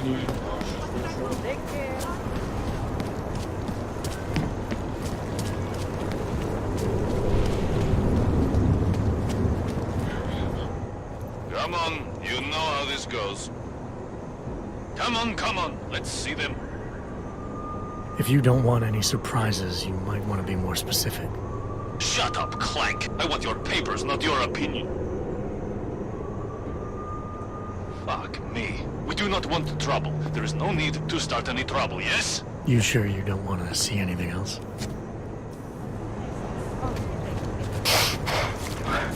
Come on, you know how this goes. Come on, let's see them. If you don't want any surprises, you might want to be more specific. Shut up, Clank. I want your papers, not your opinion. Fuck me. We do not want trouble. There is no need to start any trouble, yes? You sure you don't want to see anything else?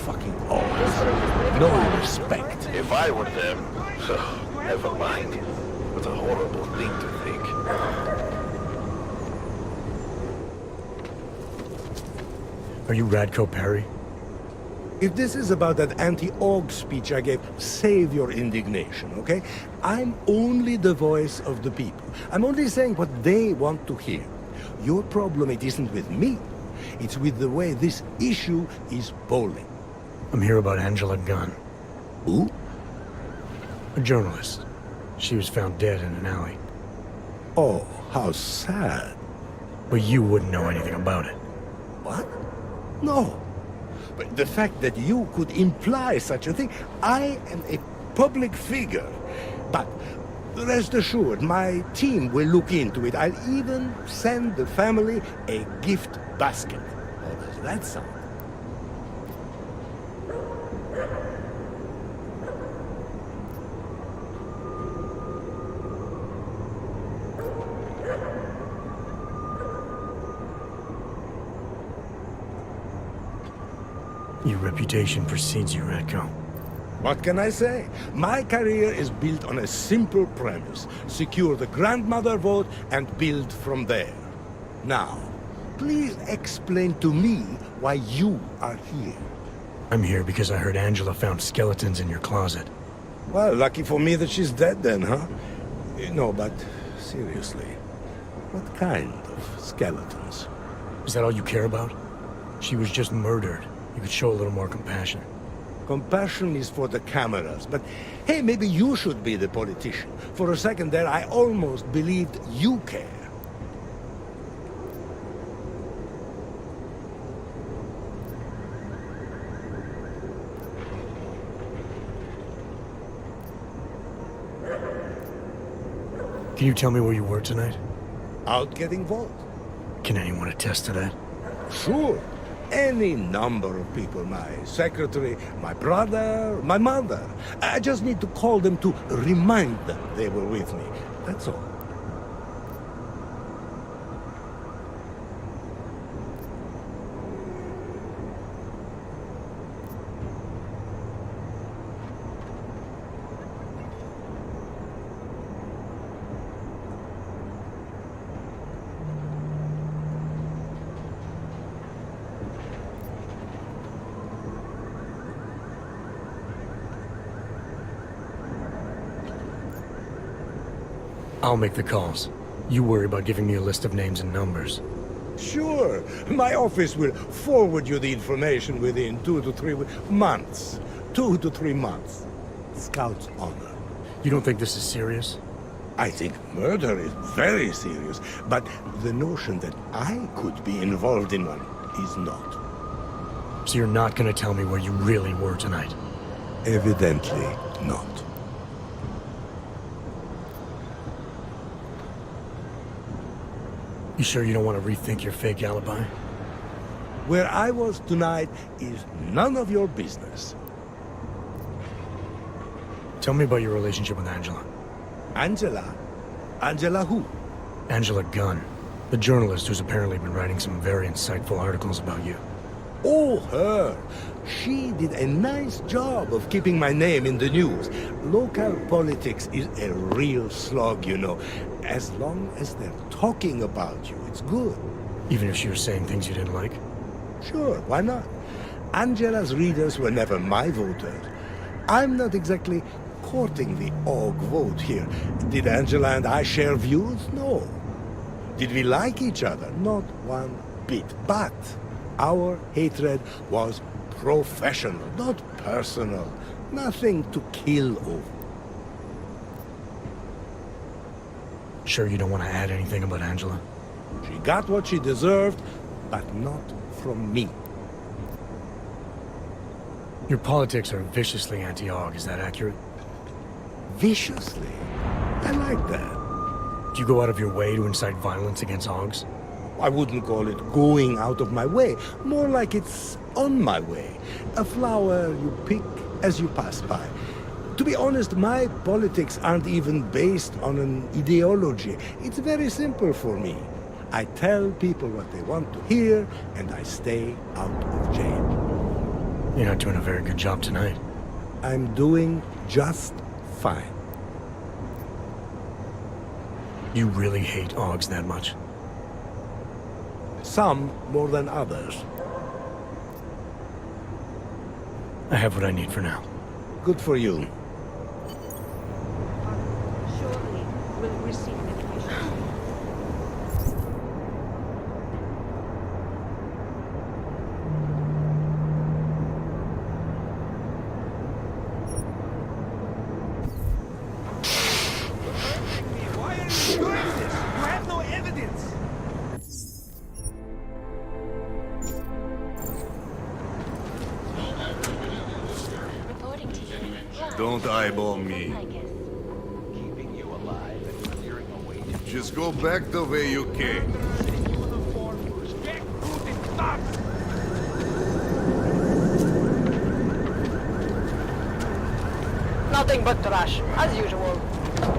Fucking always. No respect. If I were them, never mind. What a horrible thing to think. Are you Radko Perry? If this is about that anti-AUG speech I gave, save your indignation, okay? I'm only the voice of the people. I'm only saying what they want to hear. Your problem, it isn't with me. It's with the way this issue is polling. I'm here about Angela Gunn. Who? A journalist. She was found dead in an alley. Oh, how sad. But you wouldn't know anything about it. What? No. But the fact that you could imply such a thing, I am a public figure. But rest assured, my team will look into it. I'll even send the family a gift basket. How does that sound? Your reputation precedes you, Radko. What can I say? My career is built on a simple premise. Secure the grandmother vote and build from there. Now, please explain to me why you are here. I'm here because I heard Angela found skeletons in your closet. Well, lucky for me that she's dead then, huh? No, but seriously, what kind of skeletons? Is that all you care about? She was just murdered. You could show a little more compassion. Compassion is for the cameras, but hey, maybe you should be the politician. For a second there, I almost believed you care. Can you tell me where you were tonight? Out getting vote. Can anyone attest to that? Sure. Any number of people. My secretary, my brother, my mother. I just need to call them to remind them they were with me. That's all. I'll make the calls. You worry about giving me a list of names and numbers. Sure. My office will forward you the information within 2 to 3 months. 2 to 3 months. Scout's honor. You don't think this is serious? I think murder is very serious, but the notion that I could be involved in one is not. So you're not gonna tell me where you really were tonight? Evidently not. You sure you don't want to rethink your fake alibi? Where I was tonight is none of your business. Tell me about your relationship with Angela. Angela? Angela who? Angela Gunn, the journalist who's apparently been writing some very insightful articles about you. Oh, her. She did a nice job of keeping my name in the news. Local politics is a real slog, you know. As long as they're talking about you, it's good. Even if she was saying things you didn't like? Sure, why not? Angela's readers were never my voters. I'm not exactly courting the AUG vote here. Did Angela and I share views? No. Did we like each other? Not one bit. But our hatred was professional, not personal. Nothing to kill over. Sure you don't want to add anything about Angela? She got what she deserved, but not from me. Your politics are viciously anti-AUG, is that accurate? Viciously. I like that. Do you go out of your way to incite violence against AUGs? I wouldn't call it going out of my way. More like it's on my way. A flower you pick as you pass by. To be honest, my politics aren't even based on an ideology. It's very simple for me. I tell people what they want to hear, and I stay out of jail. You're not doing a very good job tonight. I'm doing just fine. You really hate AUGs that much? Some more than others. I have what I need for now. Good for you. Surely will receive medication. Why are you doing this? You have no evidence. Reporting to you. Yeah, Don't eyeball me. I guess. Keeping you alive and clearing a way to Just go back the way you came. Uniform. Get good and stop. Nothing but trash, as usual.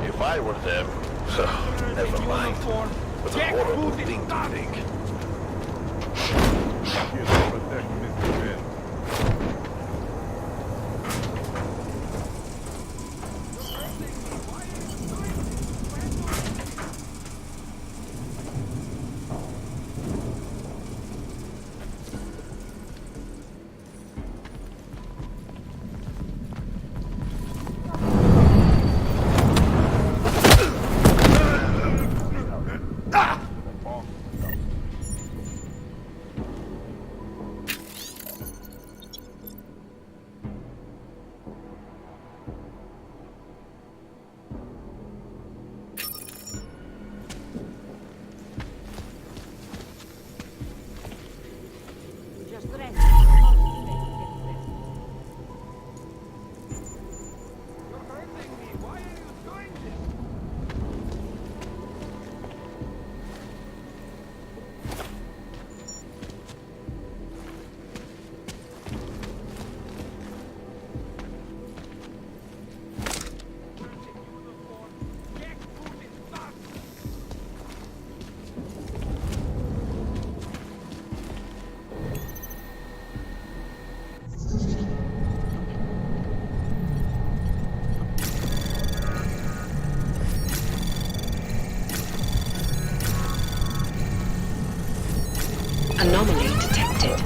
If I were them, never mind. Uniform. What a Get horrible good and thing to stop. think. Just rest. You're hurting me. Why are you doing this? Uniform. Get good and stop. Anomaly detected.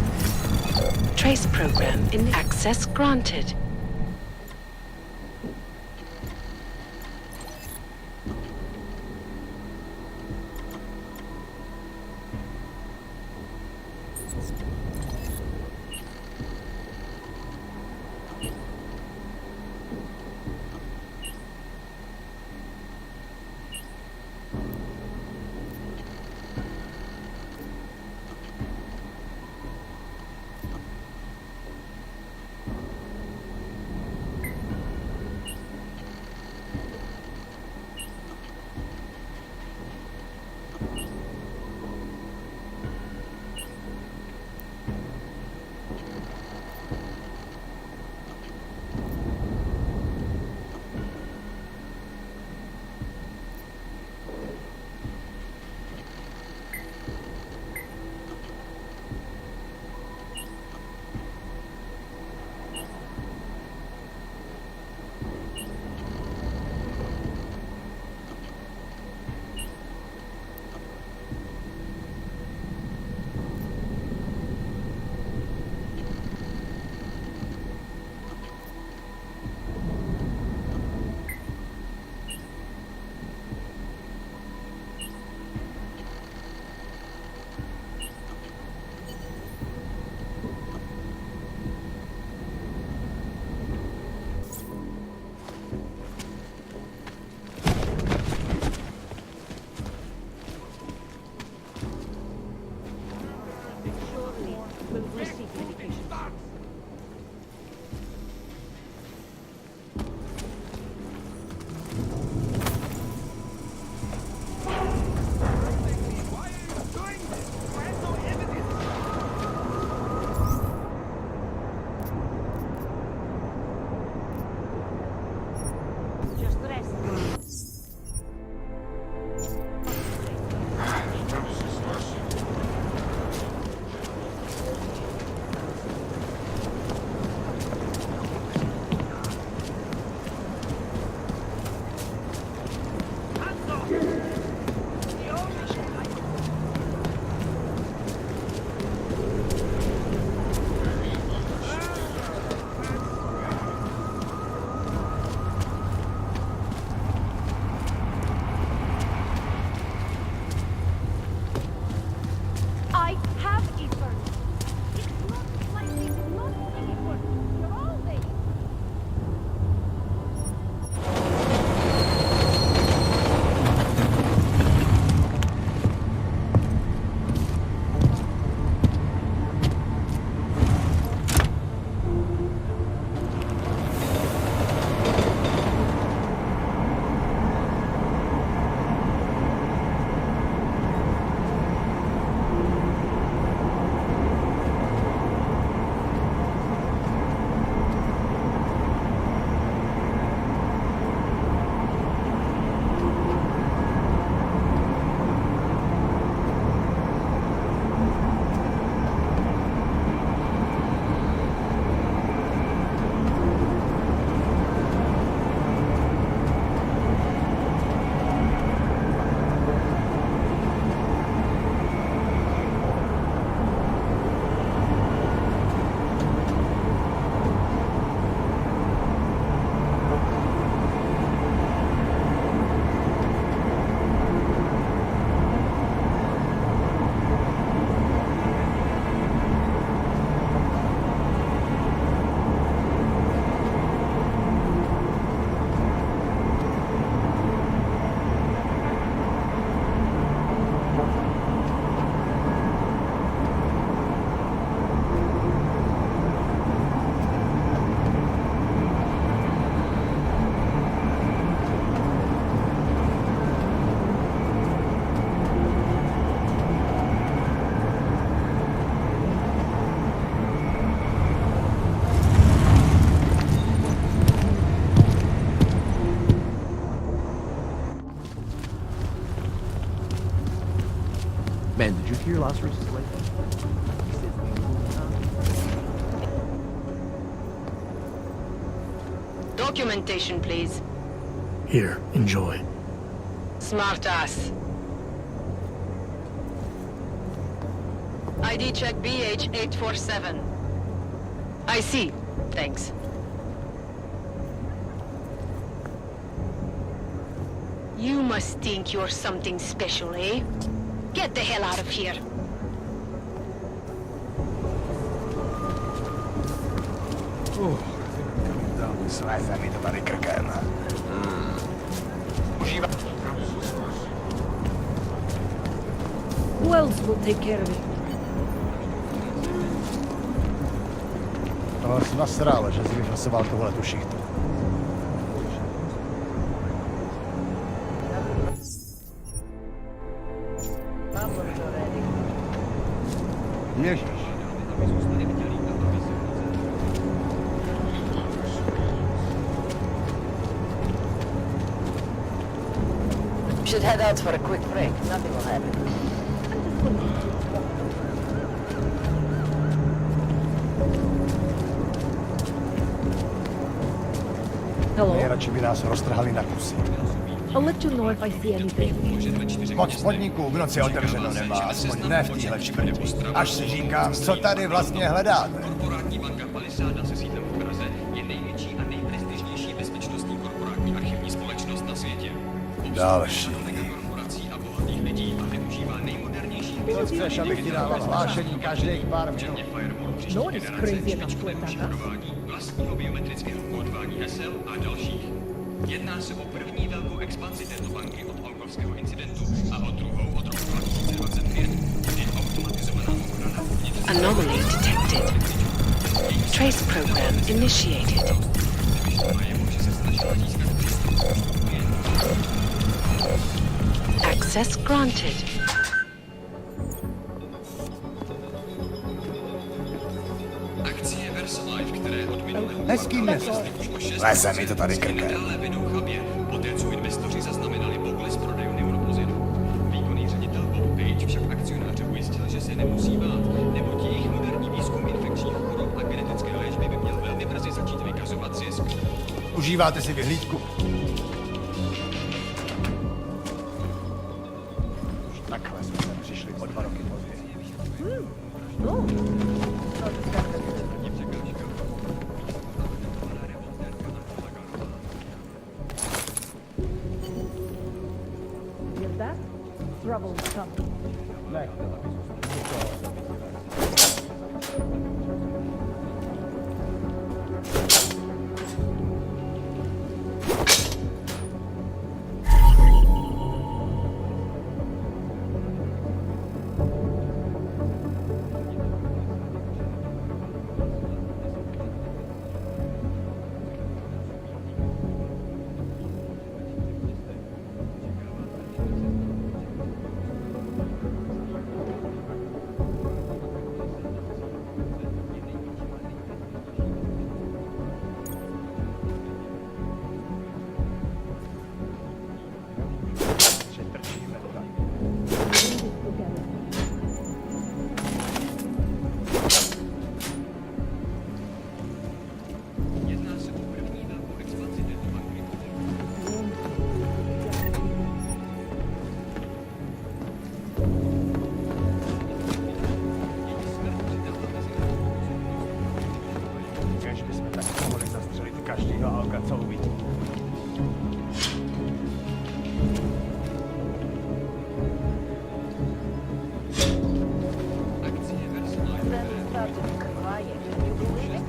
Trace program in access granted. Man, did you hear Lazarus' lately? Documentation, please. Here, enjoy. Smart ass. ID check BH847. I see. Thanks. You must think you're something special, eh? Get the hell out of here. Sci-fi mi to tady krkem. Who else will take care of it? To vás nasrálo, že jsi vyfasoval tohle tu šichtu. Problems already. Ježíš. We should head out for a quick break. Nothing will happen. Hello? Nejradši by nás roztrhali na kusy. I'll let you know if I see anything. Moc podniků v noci otevřeno nemá, aspoň ne v téhle čtvrti. Až si říkám, co tady vlastně hledáte. Korporátní banka 50 se sídlem v Praze je největší a nejprestižnější bezpečnostní korporátní archivní společnost na světě. Další. Korporací a bohatých lidí a využívá nejmodernějších Co chceš, abych ti dával hlášení každých pár minut? No one is crazy enough to attack us. vlastního biometrického kódování hesel a dalších. Jedná se o první velkou expanzi této banky od hongkovského incidentu a o druhou od roku 2025, kdy automatizovaná ochrana Anomaly detected. Trace program initiated. Access granted. akcie Versalife, které od minulého Hezký město. Leze mi to tady krkem. dále vedou chabě, poté co investoři zaznamenali pokles prodejů neuropozidu. Výkonný ředitel Bob Page však akcionáře ujistil, že se nemusí bát, neboť jejich moderní výzkum infekčních chorob a genetické léčby by měl velmi brzy začít vykazovat zisk. Užíváte si vyhlídku? Už takhle jsme sem přišli o 2 roky později. No. Hear that? Trouble is coming. Kež bychom tak mohli zastřelit každýho alka, co uvidí. Then started crying. Can you believe it?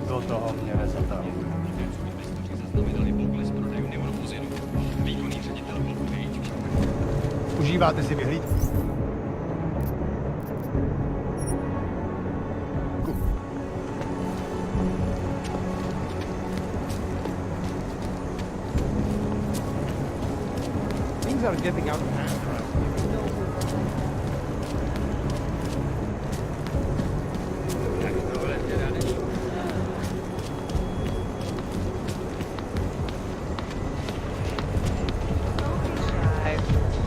Do toho mě nezatahuj. Investoři zaznamenali pokles prodejů neuropozidu. Výkonný ředitel Bob Page však Užíváte si vyhlídku? Things are getting out of hand.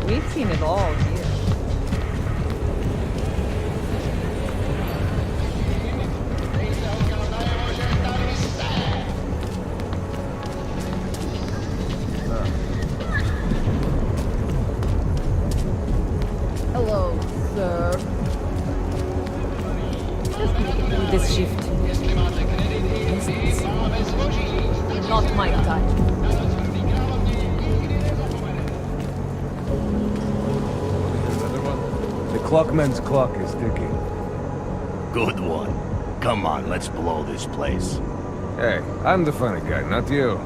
We've seen it all here. shift. Peasants. Not my type. The clockman's clock is ticking. Good one. Come on, let's blow this place. Hey, I'm the funny guy, not you.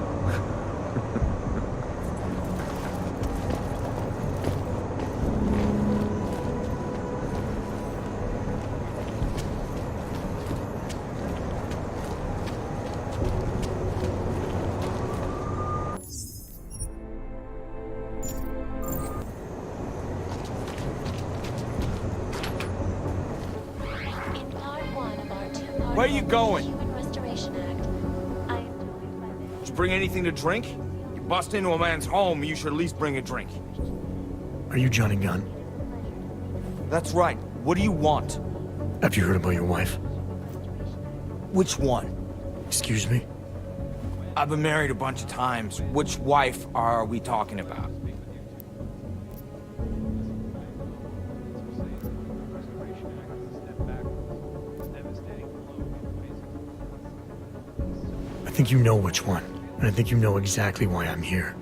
In part one of our two-part Where you going? Human Restoration Act, I am joined by the... Did you bring anything to drink? You bust into a man's home, you should at least bring a drink. Are you Johnny Gunn? That's right. What do you want? Have you heard about your wife? Which one? Excuse me? I've been married a bunch of times. Which wife are we talking about? I think you know which one, and I think you know exactly why I'm here.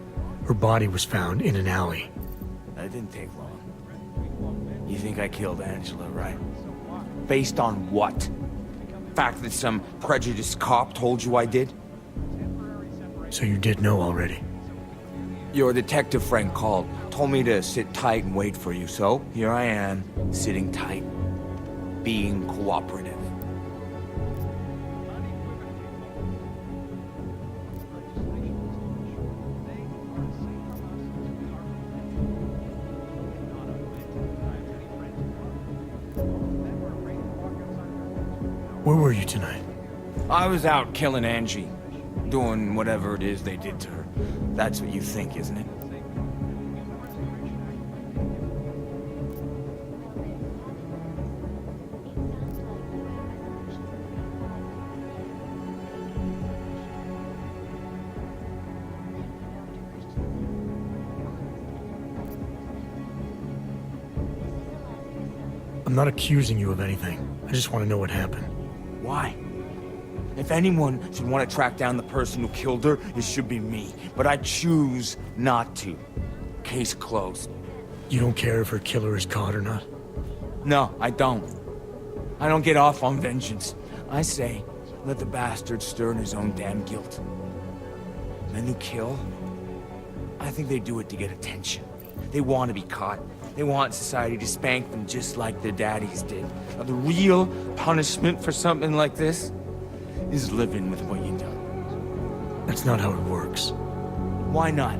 Her body was found in an alley. That didn't take long. You think I killed Angela, right? Based on what? Fact that some prejudiced cop told you I did? So you did know already. Your detective friend called, told me to sit tight and wait for you, so here I am, sitting tight, being cooperative. Where were you tonight? I was out killing Angie, doing whatever it is they did to her. That's what you think, isn't it? I'm not accusing you of anything. I just want to know what happened. Why? If anyone should want to track down the person who killed her, it should be me. But I choose not to. Case closed. You don't care if her killer is caught or not? No, I don't. I don't get off on vengeance. I say, let the bastard stir in his own damn guilt. Men who kill, I think they do it to get attention. They want to be caught. They want society to spank them just like their daddies did. Now, the real punishment for something like this is living with what you done. That's not how it works. Why not?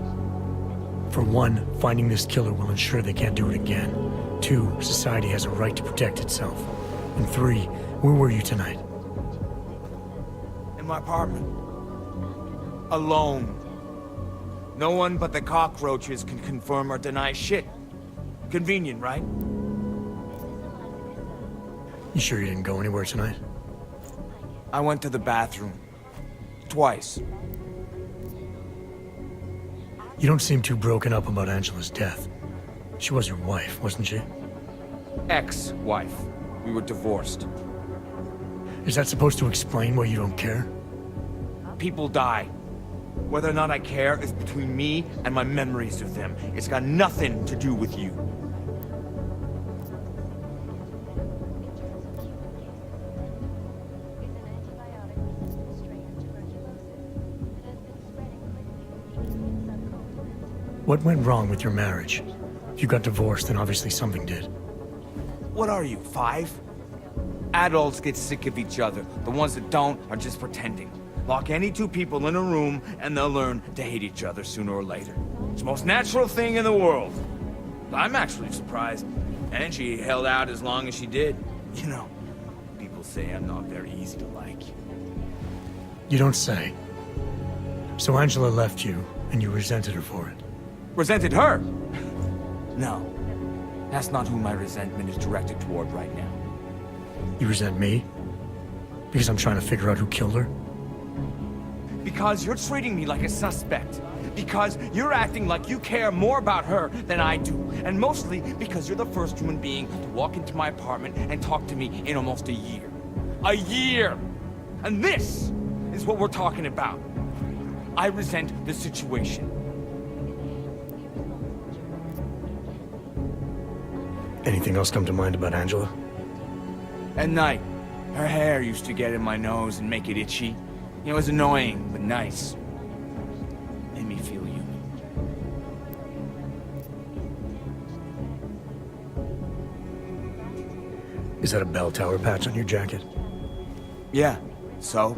For one, finding this killer will ensure they can't do it again. Two, society has a right to protect itself. And three, where were you tonight? In my apartment. Alone. No one but the cockroaches can confirm or deny shit. Convenient, right? You sure you didn't go anywhere tonight? I went to the bathroom. Twice. You don't seem too broken up about Angela's death. She was your wife, wasn't she? Ex-wife. We were divorced. Is that supposed to explain why you don't care? People die. Whether or not I care is between me and my memories of them. It's got nothing to do with you. What went wrong with your marriage? If you got divorced, then obviously something did. What are you, 5? Adults get sick of each other. The ones that don't are just pretending. Lock any two people in a room, and they'll learn to hate each other sooner or later. It's the most natural thing in the world. I'm actually surprised Angie held out as long as she did. You know, people say I'm not very easy to like. You don't say. So Angela left you, and you resented her for it. Resented her? No. That's not who my resentment is directed toward right now. You resent me? Because I'm trying to figure out who killed her? Because you're treating me like a suspect. Because you're acting like you care more about her than I do. And mostly because you're the first human being to walk into my apartment and talk to me in almost a year. A year! And this is what we're talking about. I resent the situation. Anything else come to mind about Angela? At night, her hair used to get in my nose and make it itchy. It was annoying, but nice. Made me feel human. Is that a bell tower patch on your jacket? Yeah, so?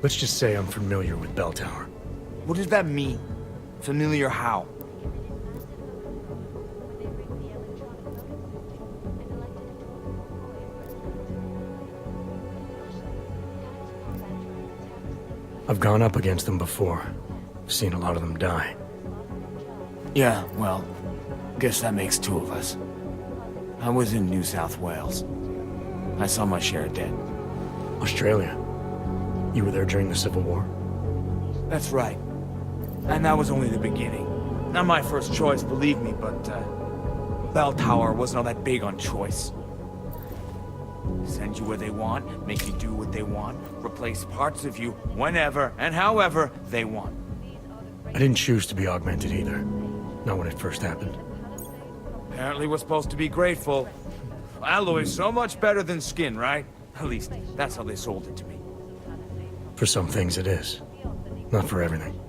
Let's just say I'm familiar with bell tower. What does that mean? Familiar how? I've gone up against them before. Seen a lot of them die. Yeah, well, guess that makes two of us. I was in New South Wales. I saw my share of dead. Australia. You were there during the Civil War? That's right. And that was only the beginning. Not my first choice, believe me, but, Bell Tower wasn't all that big on choice. Send you where they want, make you do what they want, replace parts of you whenever and however they want. I didn't choose to be augmented either. Not when it first happened. Apparently we're supposed to be grateful. Alloy's so much better than skin, right? At least, that's how they sold it to me. For some things it is. Not for everything.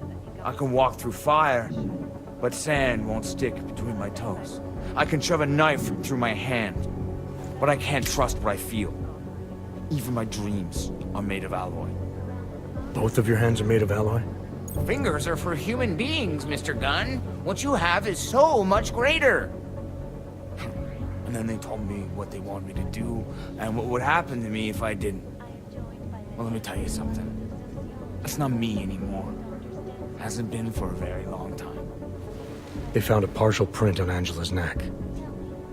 I can walk through fire, but sand won't stick between my toes. I can shove a knife through my hand, but I can't trust what I feel. Even my dreams are made of alloy. Both of your hands are made of alloy? Fingers are for human beings, Mr. Gunn. What you have is so much greater. And then they told me what they wanted me to do, and what would happen to me if I didn't. Well, let me tell you something. That's not me anymore. Hasn't been for a very long time. They found a partial print on Angela's neck.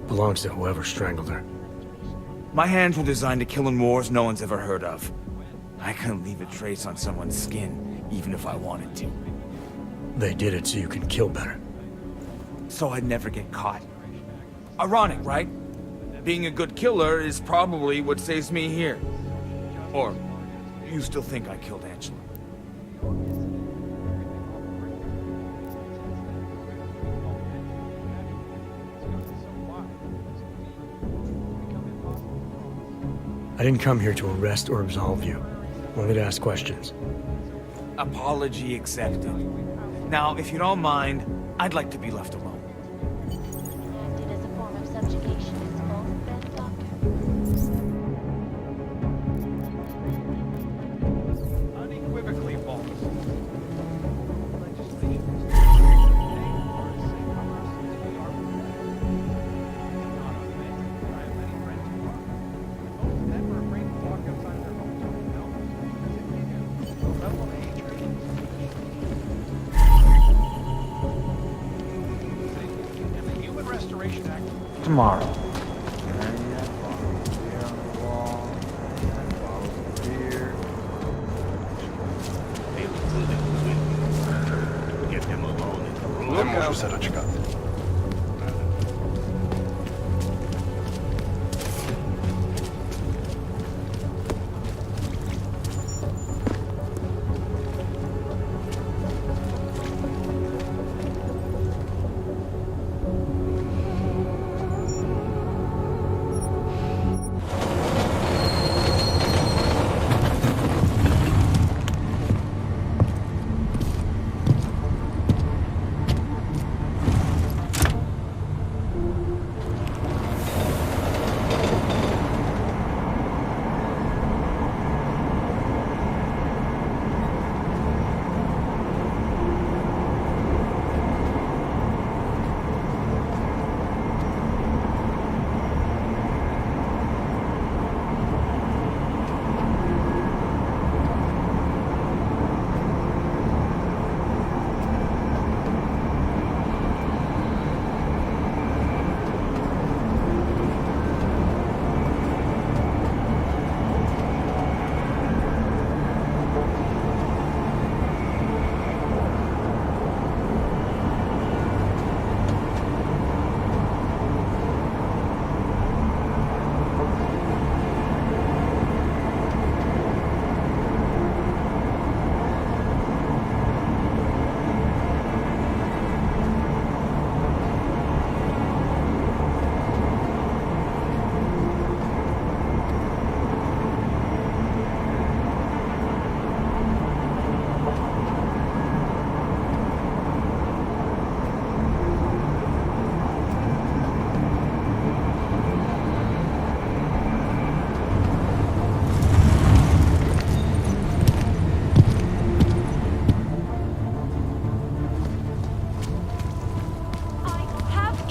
Belongs to whoever strangled her. My hands were designed to kill in wars no one's ever heard of. I couldn't leave a trace on someone's skin, even if I wanted to. They did it so you could kill better. So I'd never get caught. Ironic, right? Being a good killer is probably what saves me here. Or, you still think I killed Angela? I didn't come here to arrest or absolve you. Only to ask questions. Apology accepted. Now, if you don't mind, I'd like to be left alone. Acted as a form of subjugation is both been doctor. Unequivocally false. Tomorrow. Get him alone in the room.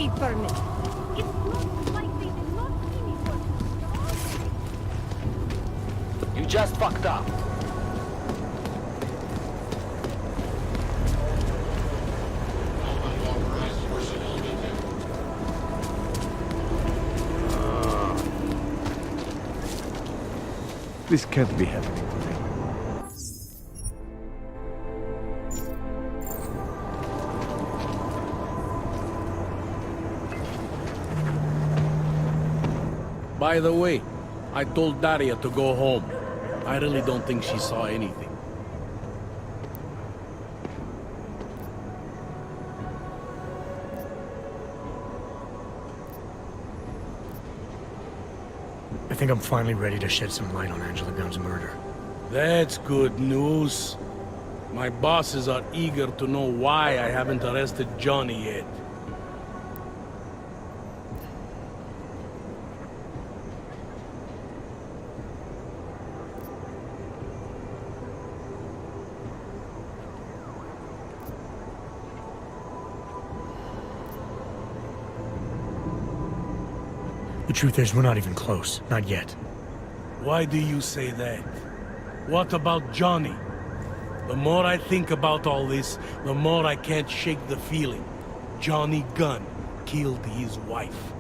security permit. It looks like they did not see me for. You just fucked up. This can't be happening to me. By the way, I told Daria to go home. I really don't think she saw anything. I think I'm finally ready to shed some light on Angela Gunn's murder. That's good news. My bosses are eager to know why I haven't arrested Johnny yet. The truth is, we're not even close. Not yet. Why do you say that? What about Johnny? The more I think about all this, the more I can't shake the feeling. Johnny Gunn killed his wife.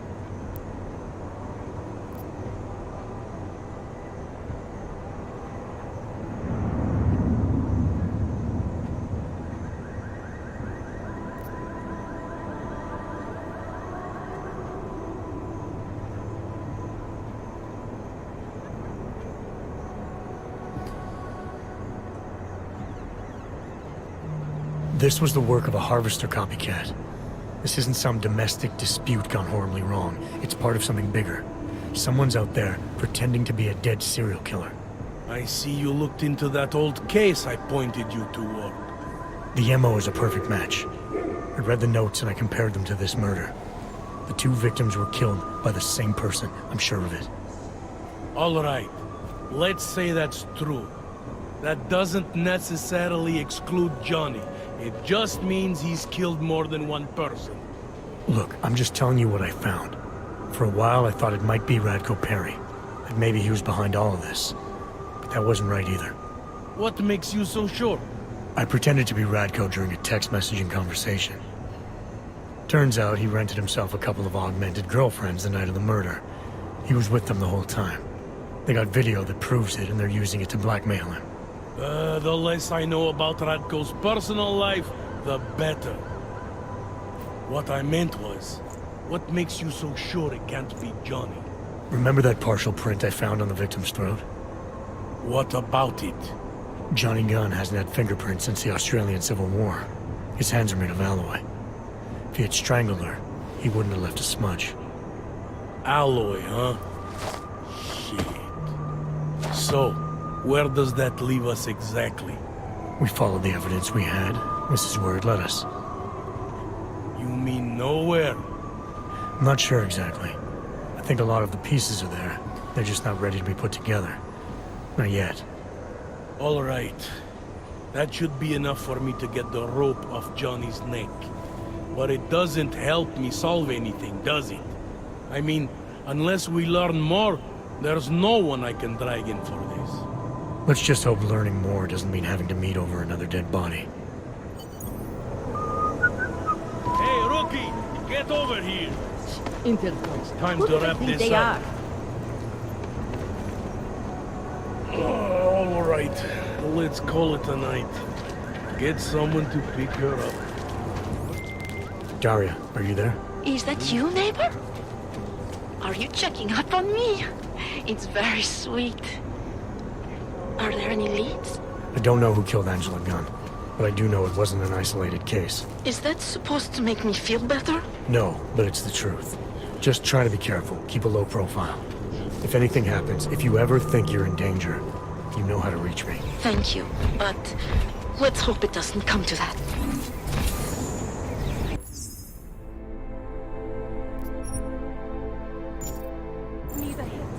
This was the work of a harvester copycat. This isn't some domestic dispute gone horribly wrong. It's part of something bigger. Someone's out there pretending to be a dead serial killer. I see you looked into that old case I pointed you toward. The MO is a perfect match. I read the notes and I compared them to this murder. The two victims were killed by the same person, I'm sure of it. All right, let's say that's true. That doesn't necessarily exclude Johnny. It just means he's killed more than one person. Look, I'm just telling you what I found. For a while, I thought it might be Radko Perry. That maybe he was behind all of this. But that wasn't right either. What makes you so sure? I pretended to be Radko during a text messaging conversation. Turns out he rented himself a couple of augmented girlfriends the night of the murder. He was with them the whole time. They got video that proves it, and they're using it to blackmail him. The less I know about Radko's personal life, the better. What I meant was, what makes you so sure it can't be Johnny? Remember that partial print I found on the victim's throat? What about it? Johnny Gunn hasn't had fingerprints since the Australian Civil War. His hands are made of alloy. If he had strangled her, he wouldn't have left a smudge. Alloy, huh? Shit. So, where does that leave us exactly? We followed the evidence we had. This is where it led us. You mean nowhere? I'm not sure exactly. I think a lot of the pieces are there. They're just not ready to be put together. Not yet. All right. That should be enough for me to get the rope off Johnny's neck. But it doesn't help me solve anything, does it? I mean, unless we learn more, there's no one I can drag in for this. Let's just hope learning more doesn't mean having to meet over another dead body. Hey, rookie! Get over here! Interpost. Time Who to do they wrap think this they up. are? All right. Let's call it a night. Get someone to pick her up. Daria, are you there? Is that you, neighbor? Are you checking up on me? It's very sweet. Are there any leads? I don't know who killed Angela Gunn, but I do know it wasn't an isolated case. Is that supposed to make me feel better? No, but it's the truth. Just try to be careful. Keep a low profile. If anything happens, if you ever think you're in danger, you know how to reach me. Thank you, but let's hope it doesn't come to that. Me the head.